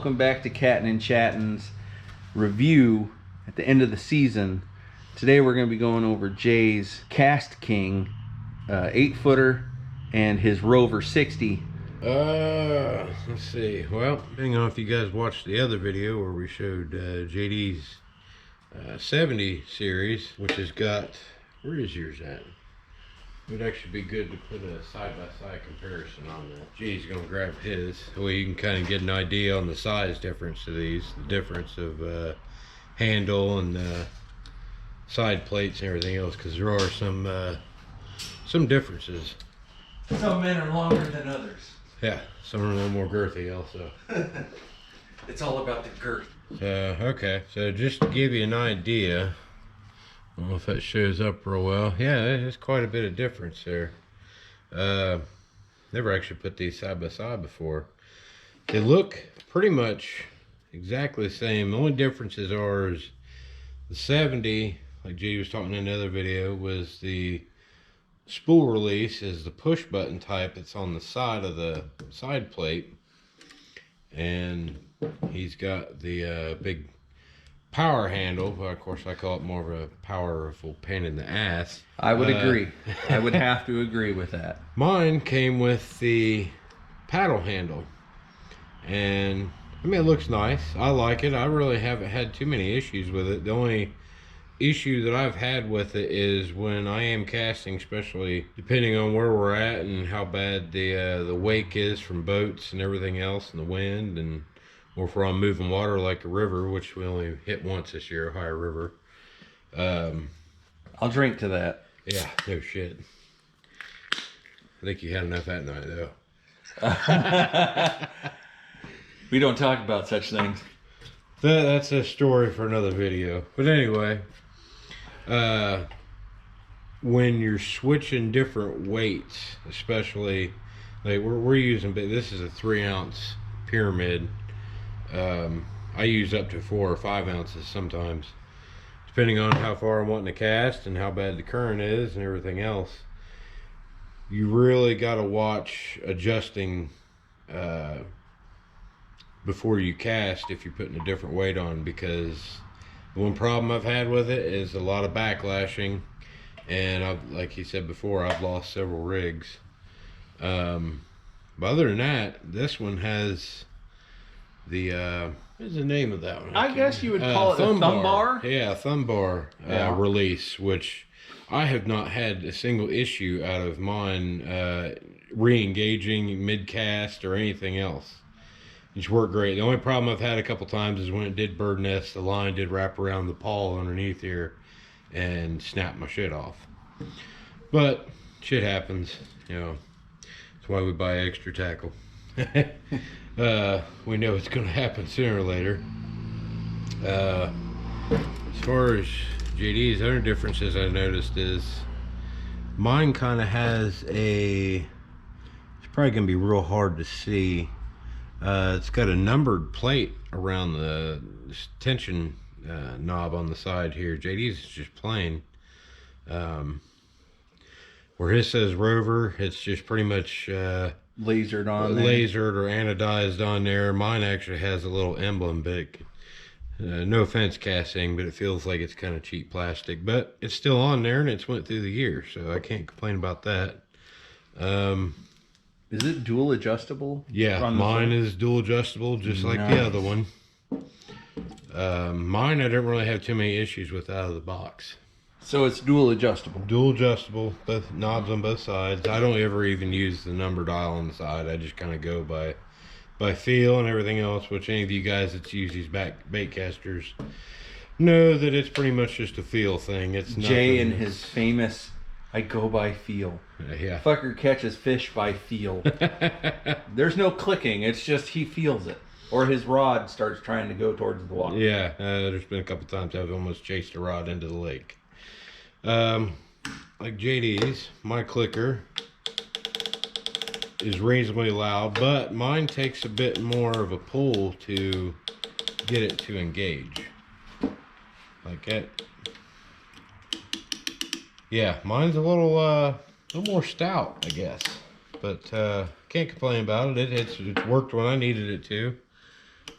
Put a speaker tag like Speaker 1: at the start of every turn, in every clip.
Speaker 1: welcome back to Cattin' and Chattin's review at the end of the season. Today we're going to be going over Jay's Kastking 8-footer and his Rover 60.
Speaker 2: Let's see. Well, depending on if you guys watched the other video where we showed JD's 70 series, which has got, where is yours at? It would actually be good to put a side-by-side comparison on that. G's gonna grab his, so you can kind of get an idea on the size difference of these, the difference of handle and side plates and everything else, because there are some differences.
Speaker 1: Some men are longer than others.
Speaker 2: Yeah, some are a little more girthy also.
Speaker 1: It's all about the girth.
Speaker 2: Okay, so just to give you an idea, I don't know if that shows up real well. Yeah, there's quite a bit of difference there. Never actually put these side by side before. They look pretty much exactly the same. The only differences are is the 70, like G was talking in another video, was the spool release is the push button type. It's on the side of the side plate, and he's got the big power handle. Well, of course I call it more of a powerful pain in the ass.
Speaker 1: I would agree. I would have to agree with that.
Speaker 2: Mine came with the paddle handle, and I mean, it looks nice. I like it. I really haven't had too many issues with it. The only issue that I've had with it is when I am casting, especially depending on where we're at and how bad the wake is from boats and everything else, and the wind, and or if we're on moving water like a river, which we only hit once this year, Ohio River.
Speaker 1: I'll drink to that.
Speaker 2: Yeah, no shit. I think you had enough that night, though.
Speaker 1: We don't talk about such things.
Speaker 2: That's a story for another video. But anyway, when you're switching different weights, especially, like we're using, this is a 3-ounce pyramid. I use up to 4 or 5 ounces sometimes, depending on how far I'm wanting to cast and how bad the current is and everything else. You really got to watch adjusting before you cast if you're putting a different weight on, because the one problem I've had with it is a lot of backlashing, and like he said before, I've lost several rigs. But other than that, this one has the what's the name of that one?
Speaker 1: I guess you would call it a thumb bar.
Speaker 2: Yeah, thumb bar release, which I have not had a single issue out of mine re-engaging mid-cast or anything else. It's worked great. The only problem I've had a couple times is when it did bird nest, the line did wrap around the pawl underneath here and snap my shit off. But shit happens, you know. That's why we buy extra tackle. We know it's going to happen sooner or later. As far as JD's, other differences I noticed is mine kind of has it's probably going to be real hard to see. It's got a numbered plate around the tension knob on the side here. JD's is just plain. Where his says Rover, it's just pretty much
Speaker 1: lasered on there.
Speaker 2: Lasered or anodized on there. Mine actually has a little emblem, but no offense casting, but it feels like it's kind of cheap plastic, but it's still on there and it's went through the year, so I can't complain about that.
Speaker 1: Is it dual adjustable?
Speaker 2: Yeah, mine is dual adjustable, just like the other one. Mine I don't really have too many issues with out of the box.
Speaker 1: So it's dual adjustable.
Speaker 2: Dual adjustable, both knobs on both sides. I don't ever even use the number dial on the side. I just kind of go by feel and everything else, which any of you guys that use these bait casters know that it's pretty much just a feel thing. It's
Speaker 1: Jay and his famous, I go by feel.
Speaker 2: Yeah.
Speaker 1: Fucker catches fish by feel. There's no clicking. It's just he feels it. Or his rod starts trying to go towards the water.
Speaker 2: Yeah, there's been a couple times I've almost chased a rod into the lake. Like JD's, my clicker is reasonably loud, but mine takes a bit more of a pull to get it to engage. Like that. Yeah, mine's a little more stout, I guess. But can't complain about it. It's worked when I needed it to.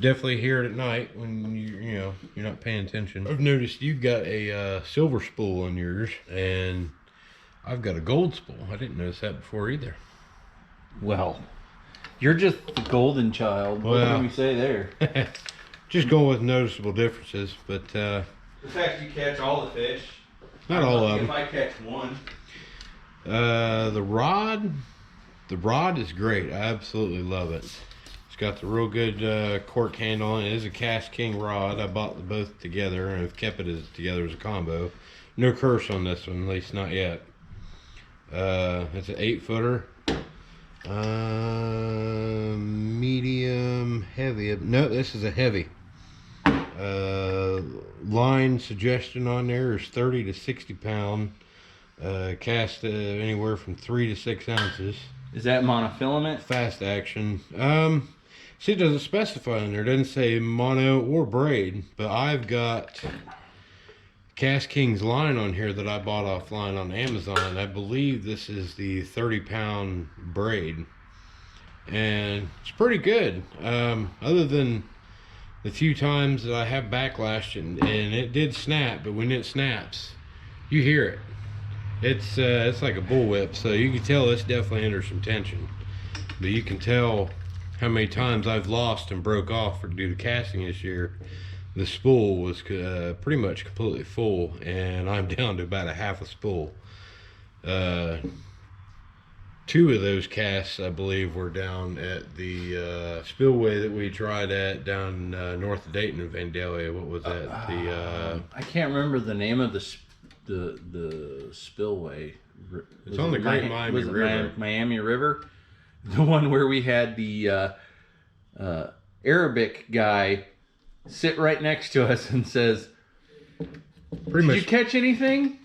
Speaker 2: Definitely hear it at night when you're not paying attention. I've noticed you've got a silver spool on yours, and I've got a gold spool. I didn't notice that before either.
Speaker 1: Well, you're just the golden child. What can we say there?
Speaker 2: Just going with noticeable differences, but
Speaker 1: the fact you catch all the fish.
Speaker 2: Not all of them.
Speaker 1: If I catch one.
Speaker 2: The rod is great. I absolutely love it. It's got the real good cork handle on it. It is a Kastking rod. I bought them both together and I've kept it together as a combo. No curse on this one, at least not yet. It's an 8-footer. Medium, heavy. No, this is a heavy. Line suggestion on there is 30 to 60 pound. Cast anywhere from 3 to 6 ounces.
Speaker 1: Is that monofilament?
Speaker 2: Fast action. See, it doesn't specify in there. It doesn't say mono or braid, but I've got Kastking's line on here that I bought offline on Amazon. I believe this is the 30-pound braid, and it's pretty good. Other than the few times that I have backlashed and it did snap, but when it snaps, you hear it. It's like a bullwhip, so you can tell it's definitely under some tension. But you can tell how many times I've lost and broke off due to casting this year. The spool was pretty much completely full, and I'm down to about a half a spool. 2 of those casts, I believe, were down at the spillway that we tried at down north of Dayton in Vandalia. What was that?
Speaker 1: I can't remember the name of the spillway.
Speaker 2: It's on the Great Miami River.
Speaker 1: Miami River? The one where we had the Arabic guy sit right next to us and says, Did you catch anything?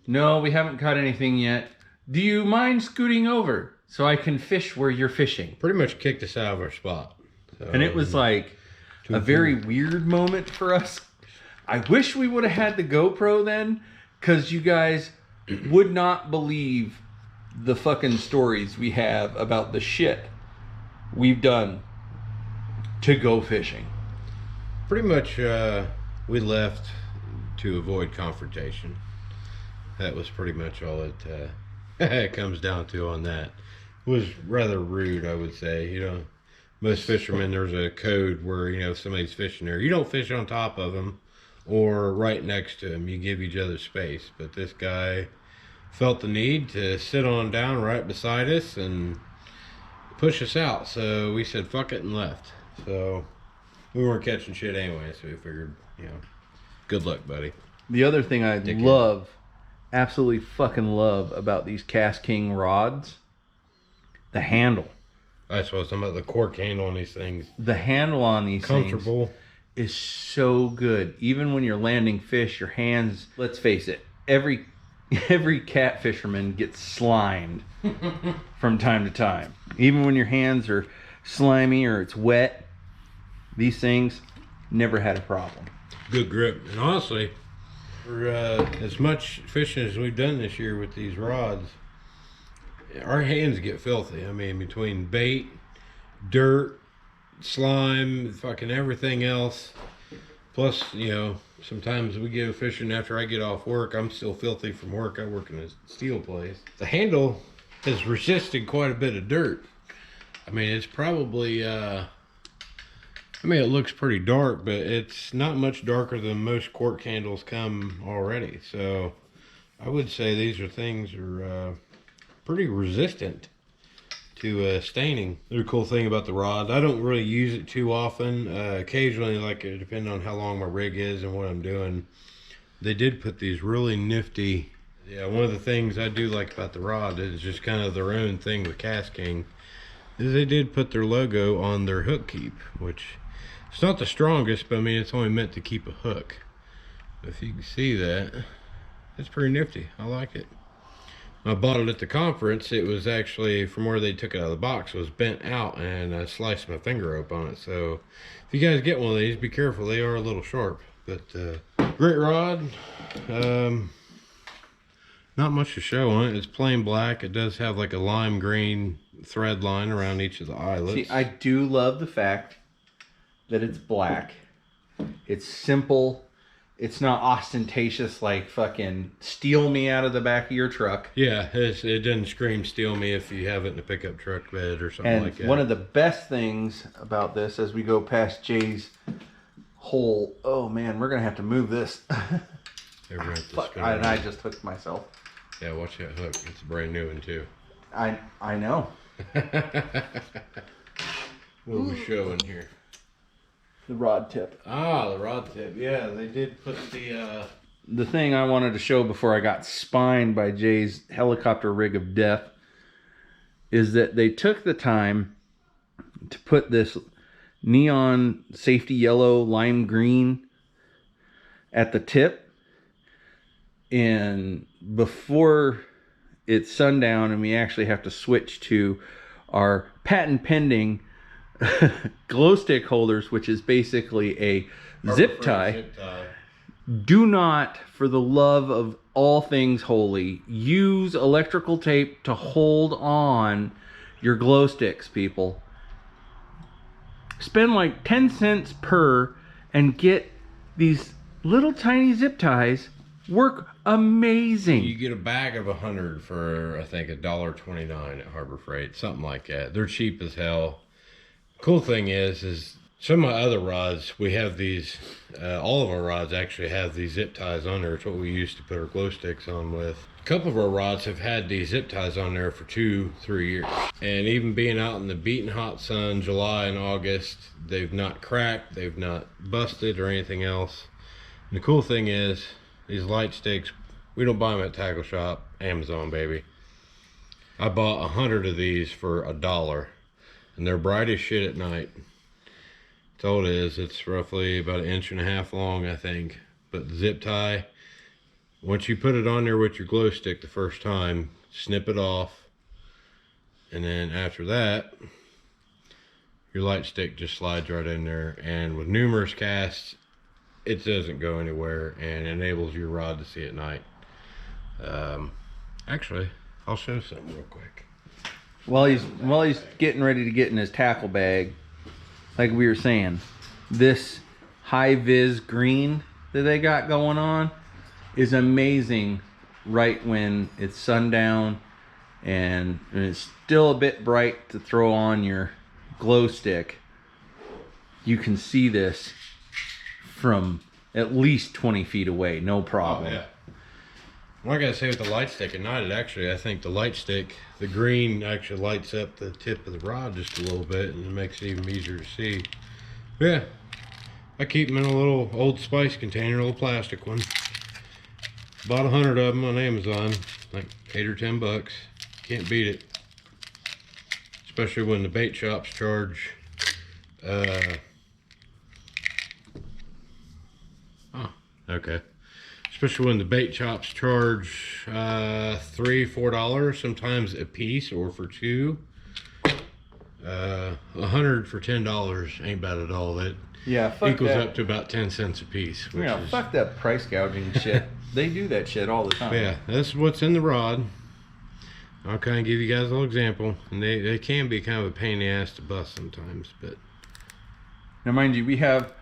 Speaker 1: No, we haven't caught anything yet. Do you mind scooting over so I can fish where you're fishing?
Speaker 2: Pretty much kicked us out of our spot. So,
Speaker 1: and it was like a very weird moment for us. I wish we would have had the GoPro then, because you guys would not believe the fucking stories we have about the shit we've done to go fishing.
Speaker 2: Pretty much we left to avoid confrontation. That was pretty much all it comes down to on that. It was rather rude, I would say. Most fishermen, there's a code where, if somebody's fishing there, you don't fish on top of them or right next to them. You give each other space. But this guy felt the need to sit on down right beside us and push us out. So we said, fuck it, and left. So we weren't catching shit anyway, so we figured, good luck, buddy.
Speaker 1: The other thing I love, absolutely fucking love about these Kastking rods, the handle.
Speaker 2: That's what I was talking about, the cork handle on these things.
Speaker 1: The handle on these
Speaker 2: comfortable
Speaker 1: things is so good. Even when you're landing fish, your hands, let's face it, every cat fisherman gets slimed from time to time. Even when your hands are slimy or it's wet, these things never had a problem.
Speaker 2: Good grip. And honestly, for as much fishing as we've done this year with these rods, our hands get filthy. I mean, between bait, dirt, slime, fucking everything else. Plus, sometimes we go fishing after I get off work. I'm still filthy from work. I work in a steel place. The handle has resisted quite a bit of dirt. I mean, it's probably, it looks pretty dark, but it's not much darker than most cork handles come already. So I would say these things are pretty resistant to staining. The cool thing about the rod, I don't really use it too often. Occasionally, depending on how long my rig is and what I'm doing, they did put these really nifty. Yeah, one of the things I do like about the rod is just kind of their own thing with Kastking, is they did put their logo on their hook keep, which it's not the strongest, but I mean, it's only meant to keep a hook. If you can see that, it's pretty nifty. I like it. I bought it at the conference. It was actually, from where they took it out of the box, it was bent out, and I sliced my finger up on it. So if you guys get one of these, be careful. They are a little sharp. But great rod. Not much to show on it. It's plain black. It does have like a lime green thread line around each of the eyelets.
Speaker 1: See, I do love the fact that it's black. It's simple. It's not ostentatious like fucking steal me out of the back of your truck.
Speaker 2: Yeah, it doesn't scream steal me if you have it in a pickup truck bed or something like that.
Speaker 1: And one of the best things about this, as we go past Jay's hole, oh man, we're gonna have to move this. Fuck, and I just hooked myself.
Speaker 2: Yeah, watch that hook. It's a brand new one too.
Speaker 1: I know.
Speaker 2: What are we showing here?
Speaker 1: The rod tip.
Speaker 2: Ah, the rod tip. Yeah, they did put
Speaker 1: the thing I wanted to show before I got spined by Jay's helicopter rig of death is that they took the time to put this neon safety yellow lime green at the tip, and before it's sundown and we actually have to switch to our patent pending glow stick holders, which is basically a zip tie. Do not, for the love of all things holy, use electrical tape to hold on your glow sticks, people. Spend like 10 cents per and get these little tiny zip ties. Work amazing.
Speaker 2: You get a bag of 100 for, I think, $1.29 at Harbor Freight, something like that. They're cheap as hell. Cool thing is some of my other rods, we have these, all of our rods actually have these zip ties on there. It's what we used to put our glow sticks on with. A couple of our rods have had these zip ties on there for 2-3 years. And even being out in the beating hot sun, July and August, they've not cracked, they've not busted or anything else. And the cool thing is, these light sticks, we don't buy them at Tackle Shop, Amazon, baby. I bought 100 of these for $1. And they're bright as shit at night. That's all it is. It's roughly about 1.5 inches long, I think. But the zip tie, once you put it on there with your glow stick the first time, snip it off. And then after that, your light stick just slides right in there. And with numerous casts, it doesn't go anywhere and enables your rod to see at night. Actually, I'll show something real quick.
Speaker 1: While he's getting ready to get in his tackle bag, like we were saying, this high vis green that they got going on is amazing right when it's sundown and it's still a bit bright to throw on your glow stick. You can see this from at least 20 feet away, no problem.
Speaker 2: Oh, yeah. Well, I gotta say, with the light stick at night, I think the light stick, the green actually lights up the tip of the rod just a little bit and it makes it even easier to see. But yeah, I keep them in a little Old Spice container, a little plastic one. Bought 100 of them on Amazon, like 8 or 10 bucks. Can't beat it. Especially when the bait shops charge, okay. Especially when the bait shops charge $3-4 sometimes a piece, or for two. 100 for $10 ain't bad at all. That equals up to about 10 cents a piece. Which is,
Speaker 1: fuck that price gouging shit. They do that shit all the time.
Speaker 2: Yeah, that's what's in the rod. I'll kind of give you guys a little example, and they can be kind of a pain in the ass to bust sometimes. But
Speaker 1: now, mind you, we have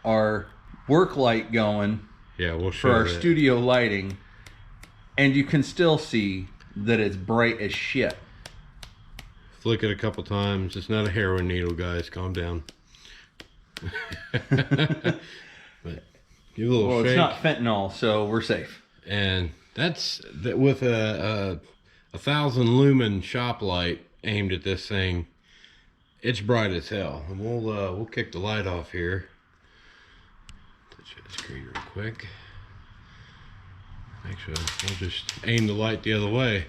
Speaker 1: our work light going.
Speaker 2: Yeah, we'll show
Speaker 1: for our studio lighting, and you can still see that it's bright as shit.
Speaker 2: Flick it a couple times. It's not a heroin needle, guys. Calm down. But give a little shake.
Speaker 1: It's not fentanyl, so we're safe.
Speaker 2: And that's with a 1,000 lumen shop light aimed at this thing. It's bright as hell. And we'll kick the light off here. Touch that screen real quick. Actually, we'll just aim the light the other way.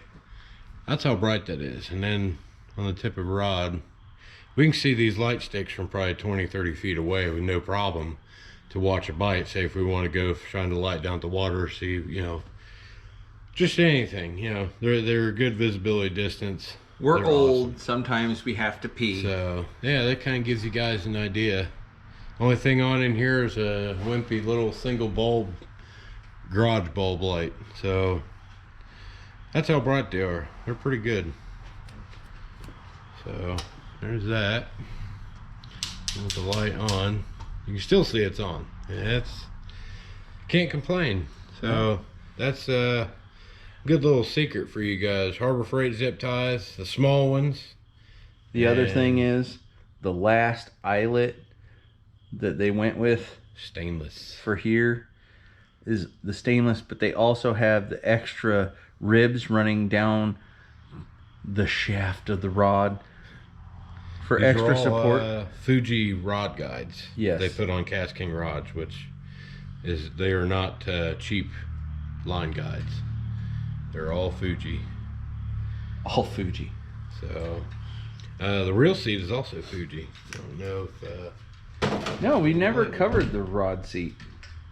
Speaker 2: That's how bright that is. And then on the tip of a rod, we can see these light sticks from probably 20-30 feet away with no problem to watch a bite. Say if we want to go shine the light down at the water, see, just anything, they're a good visibility distance.
Speaker 1: We're old, awesome. Sometimes we have to pee.
Speaker 2: So yeah, that kind of gives you guys an idea. Only thing on in here is a wimpy little single bulb garage bulb light. So that's how bright they are. They're pretty good. So there's that. with the light on. You can still see it's on. Can't complain. So that's a good little secret for you guys. Harbor Freight zip ties, the small ones.
Speaker 1: The other thing is the last eyelet that they went with
Speaker 2: stainless
Speaker 1: for here is the stainless, but they also have the extra ribs running down the shaft of the rod for
Speaker 2: These
Speaker 1: extra
Speaker 2: are all,
Speaker 1: support.
Speaker 2: Fuji rod guides.
Speaker 1: Yes.
Speaker 2: They put on Kastking rods, which is, they are not cheap line guides. They're all Fuji.
Speaker 1: All Fuji.
Speaker 2: So the real seat is also Fuji. I don't know if
Speaker 1: no, we never covered the rod seat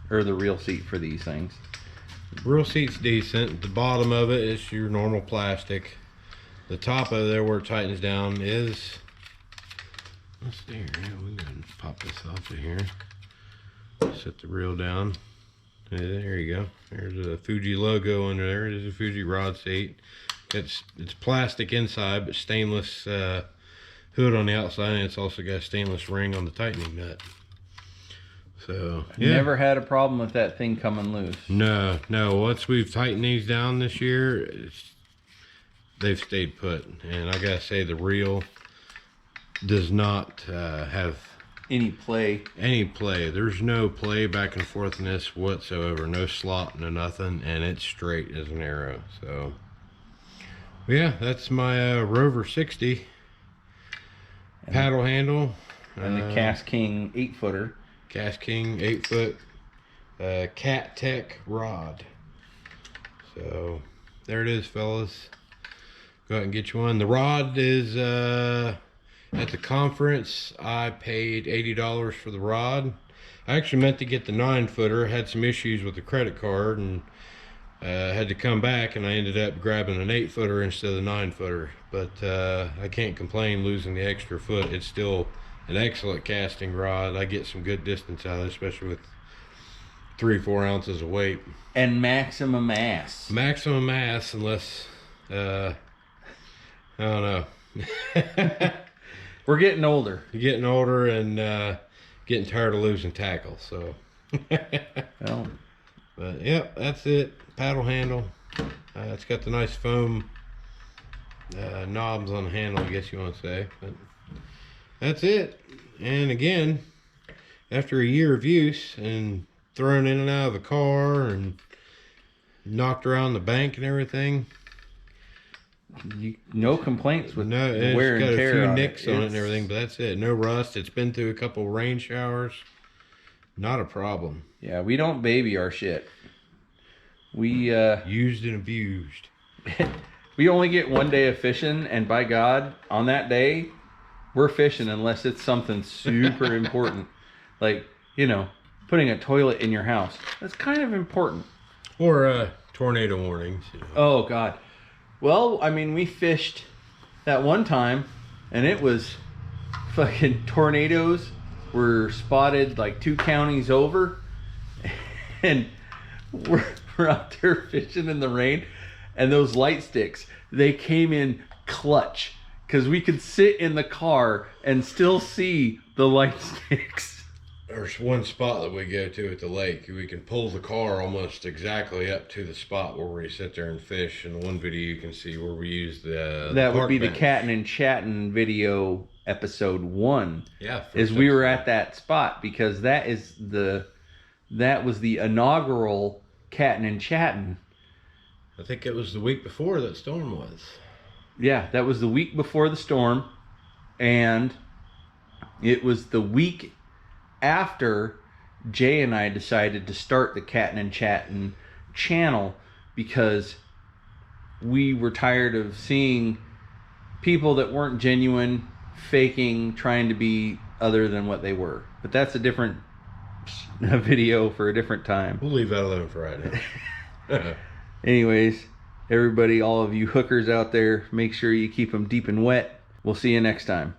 Speaker 1: or the real seat for these things.
Speaker 2: the real seat's decent. The bottom of it is your normal plastic. The top of there where it tightens down is, let's see here, we can pop this off of here. Set the reel down. Yeah, there you go. There's a Fuji logo under there. It is a Fuji rod seat. It's plastic inside, but stainless hood on the outside, and it's also got a stainless ring on the tightening nut. So yeah.
Speaker 1: Never had a problem with that thing coming loose.
Speaker 2: No. Once we've tightened these down this year, they've stayed put. And I gotta say, the reel does not have
Speaker 1: any play.
Speaker 2: There's no play back and forth in this whatsoever. No slot, no nothing, and it's straight as an arrow. So yeah, that's my Rover 60 paddle handle
Speaker 1: and the Kastking 8-footer.
Speaker 2: Kastking 8-foot Cat Tech rod. So there it is, fellas. Go out and get you one. The rod is at the conference. I paid $80 for the rod. I actually meant to get the 9-footer. Had some issues with the credit card and had to come back, and I ended up grabbing an 8-footer instead of the 9-footer. But I can't complain losing the extra foot. It's still an excellent casting rod. I get some good distance out of it, especially with 3-4 ounces of weight.
Speaker 1: And maximum mass.
Speaker 2: Maximum mass, unless I don't know.
Speaker 1: We're getting older.
Speaker 2: You're getting older and getting tired of losing tackle. So,
Speaker 1: well,
Speaker 2: but yep, that's it. Paddle handle. It's got the nice foam knobs on the handle, I guess you want to say. But that's it. And again, after a year of use and thrown in and out of the car and knocked around the bank and everything,
Speaker 1: no complaints with
Speaker 2: no,
Speaker 1: the wear and
Speaker 2: got
Speaker 1: tear
Speaker 2: a few
Speaker 1: on
Speaker 2: nicks
Speaker 1: it.
Speaker 2: on it and everything, but that's it. No rust. It's been through a couple rain showers. Not a problem.
Speaker 1: Yeah, we don't baby our shit. We
Speaker 2: used and abused.
Speaker 1: We only get one day of fishing, and by God, on that day, we're fishing unless it's something super important. Like, you know, putting a toilet in your house. That's kind of important.
Speaker 2: Or tornado warnings. You know.
Speaker 1: Oh, God. Well, I mean, we fished that one time, and it was fucking tornadoes were spotted like 2 counties over. And we're out there fishing in the rain, and those light sticks, they came in clutch because we could sit in the car and still see the light sticks.
Speaker 2: There's one spot that we go to at the lake. We can pull the car almost exactly up to the spot where we sit there and fish. In one video you can see where we use the
Speaker 1: that would be
Speaker 2: bench.
Speaker 1: the Cattin' and Chattin' video episode 1.
Speaker 2: Yeah,
Speaker 1: is we were at that spot because that was the inaugural Cattin' and Chattin'.
Speaker 2: I think it was the week before that storm was.
Speaker 1: Yeah, that was the week before the storm, and it was the week after Jay and I decided to start the Cattin' and Chattin' channel because we were tired of seeing people that weren't genuine, faking, trying to be other than what they were. But that's a different video for a different time.
Speaker 2: We'll leave that alone for right now.
Speaker 1: Anyways, everybody, all of you hookers out there, make sure you keep them deep and wet. We'll see you next time.